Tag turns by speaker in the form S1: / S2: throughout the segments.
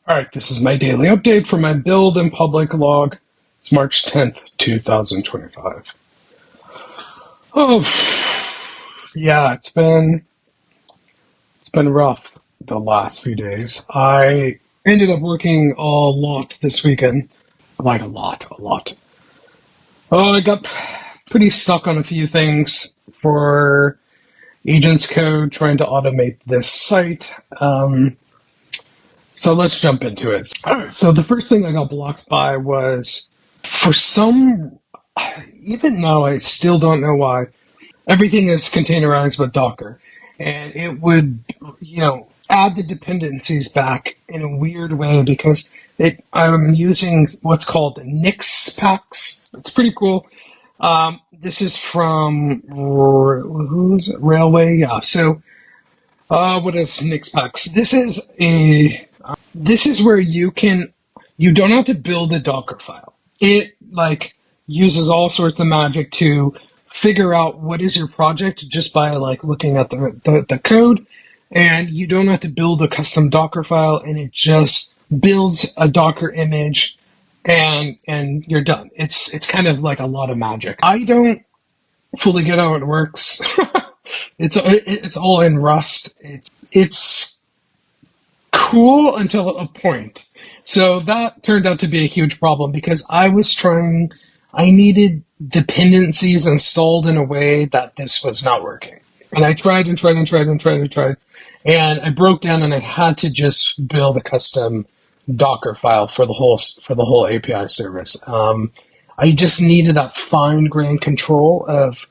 S1: All right, this is my daily update for my build and public log. It's March 10th, 2025. Oh, yeah, it's been rough the last few days. I ended up working a lot this weekend. Like a lot. Oh, I got pretty stuck on a few things for agents code, trying to automate this site. So let's jump into it. All right, so the first thing I got blocked by was, for some, even now I still don't know why, everything is containerized with Docker. And it would, add the dependencies back in a weird way because I'm using what's called Nixpacks. It's pretty cool. This is from, who's it? Railway? Yeah, so what is Nixpacks? This is where you don't have to build a Dockerfile. It uses all sorts of magic to figure out what is your project just by looking at the code, and you don't have to build a custom Dockerfile, and it just builds a Docker image, and you're done. It's kind of like a lot of magic. I don't fully get how it works. It's all in Rust. It's cool until a point. So that turned out to be a huge problem because I needed dependencies installed in a way that this was not working. And I tried and tried and tried and tried and tried. And I broke down and I had to just build a custom Docker file for the whole API service. I just needed that fine-grained control of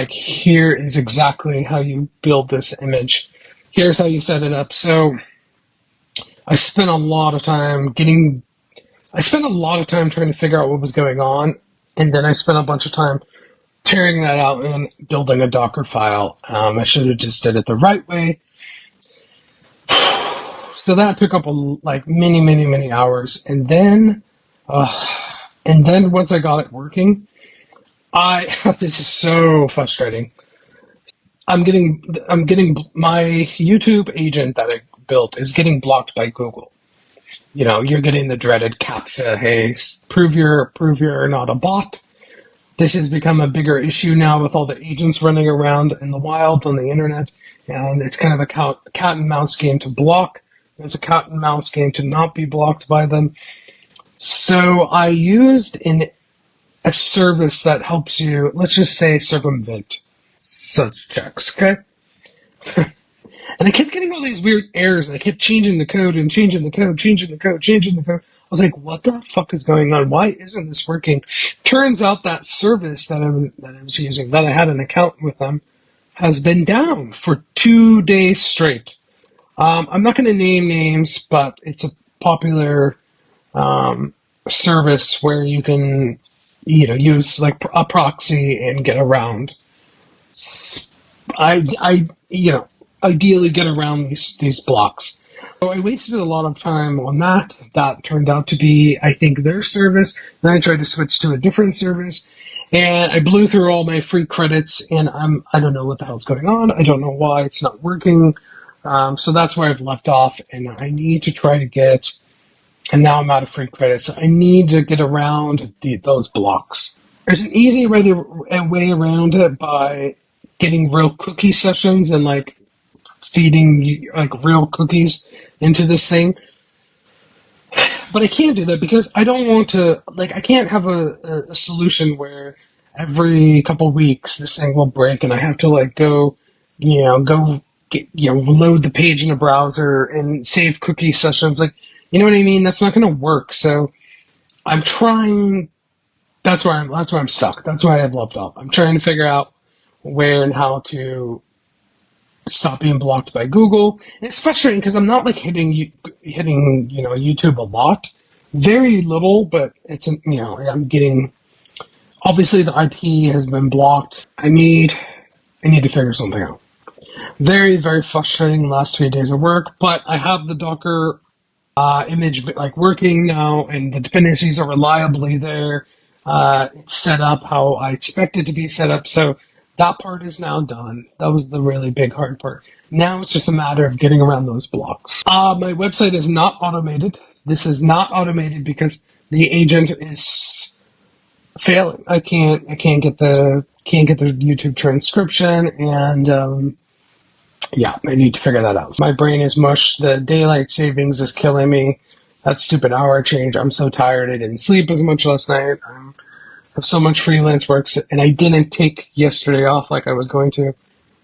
S1: here is exactly how you build this image. Here's how you set it up. So I spent a lot of time trying to figure out what was going on, and then I spent a bunch of time tearing that out and building a Docker file. I should have just did it the right way. So that took up many hours, and then once I got it working, this is so frustrating. I'm getting my YouTube agent that I built is getting blocked by Google. You're getting the dreaded CAPTCHA. Hey, prove you're not a bot. This has become a bigger issue now with all the agents running around in the wild on the internet, and it's kind of a cat and mouse game to block. It's a cat and mouse game to not be blocked by them. So I used a service that helps you, let's just say, circumvent such checks, okay? And I kept getting all these weird errors. I kept changing the code and changing the code. I was like, what the fuck is going on? Why isn't this working? Turns out that service that I was using, that I had an account with them, has been down for 2 days straight. I'm not going to name names, but it's a popular service where you can, use a proxy and get around. Ideally get around these blocks. So I wasted a lot of time on that. That turned out to be, I think, their service. Then I tried to switch to a different service, and I blew through all my free credits, and I don't know what the hell's going on. I don't know why it's not working. So that's where I've left off, and I need to try to get, and now I'm out of free credits. I need to get around those blocks. There's an easy way around it by getting real cookie sessions and feeding real cookies into this thing. But I can't do that because I don't want to, I can't have a solution where every couple of weeks this thing will break and I have to go load the page in a browser and save cookie sessions. You know what I mean? That's not going to work. So I'm trying. That's why I'm stuck. That's why I've left off. I'm trying to figure out where and how to stop being blocked by Google. And it's frustrating because I'm not hitting YouTube a lot, very little, but it's I'm getting. Obviously, the IP has been blocked. I need to figure something out. Very, very frustrating last 3 days of work, but I have the Docker image working now, and the dependencies are reliably there. It's set up how I expect it to be set up, so that part is now done. That was the really big hard part. Now it's just a matter of getting around those blocks. My website is not automated. this is not automated because the agent is failing. I can't get the YouTube transcription, and yeah, I need to figure that out. My brain is mush. The daylight savings is killing me. That stupid hour change. I'm so tired. I didn't sleep as much last night. I have so much freelance work, and I didn't take yesterday off like I was going to.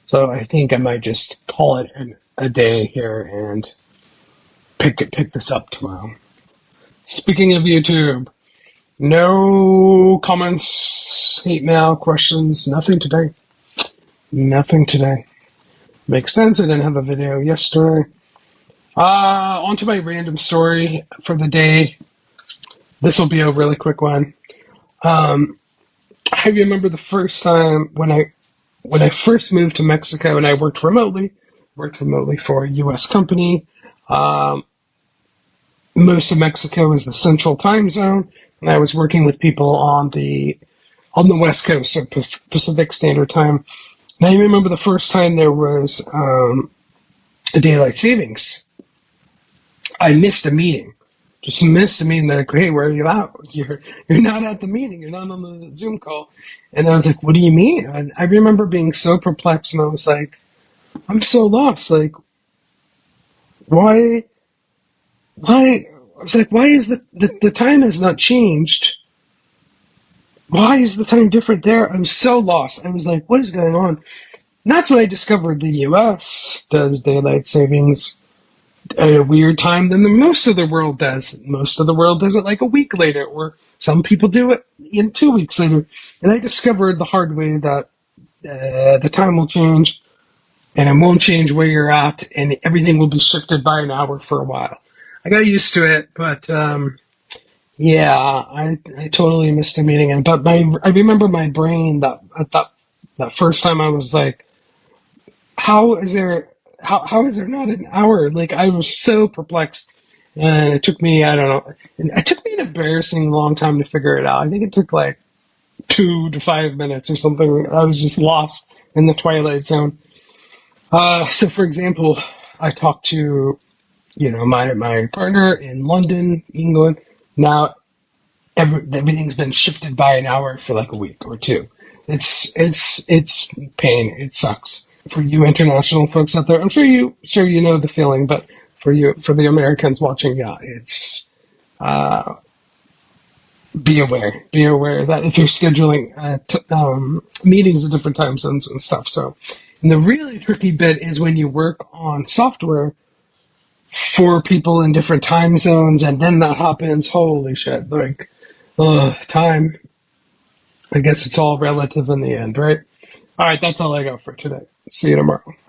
S1: So I think I might just call it a day here and pick this up tomorrow. Speaking of YouTube, no comments, hate mail, questions, nothing today. Nothing today. Makes sense. I didn't have a video yesterday. On to my random story for the day. This will be a really quick one. I remember the first time when I first moved to Mexico and I worked remotely for a U.S. company. Most of Mexico is the Central Time Zone, and I was working with people on the West Coast, so Pacific Standard Time. And I remember the first time there was a daylight savings. I missed a meeting. Just missed a meeting. They're like, hey, where are you at? You're not at the meeting. You're not on the Zoom call. And I was like, what do you mean? And I remember being so perplexed, and I was like, I'm so lost. Like, why? I was like, why is the time has not changed? Why is the time different there? I'm so lost. I was like, what is going on? And that's when I discovered the U.S. does daylight savings at a weird time than most of the world does. Most of the world does it like a week later, or some people do it in 2 weeks later. And I discovered the hard way that the time will change, and it won't change where you're at, and everything will be shifted by an hour for a while. I got used to it, but yeah, I totally missed a meeting. But I remember my brain that first time I was like, how is there not an hour? Like, I was so perplexed, and it took me, I don't know, it took me an embarrassing long time to figure it out. I think it took like 2 to 5 minutes or something. I was just lost in the twilight zone. So for example, I talked to, my partner in London, England. Now everything's been shifted by an hour for like a week or two. It's pain. It sucks for you international folks out there. I'm sure you know the feeling, but for the Americans watching, yeah, it's be aware that if you're scheduling meetings at different time zones and stuff. So, and the really tricky bit is when you work on software for people in different time zones, and then that happens. Holy shit! Like, time. I guess it's all relative in the end, right? All right, that's all I got for today. See you tomorrow.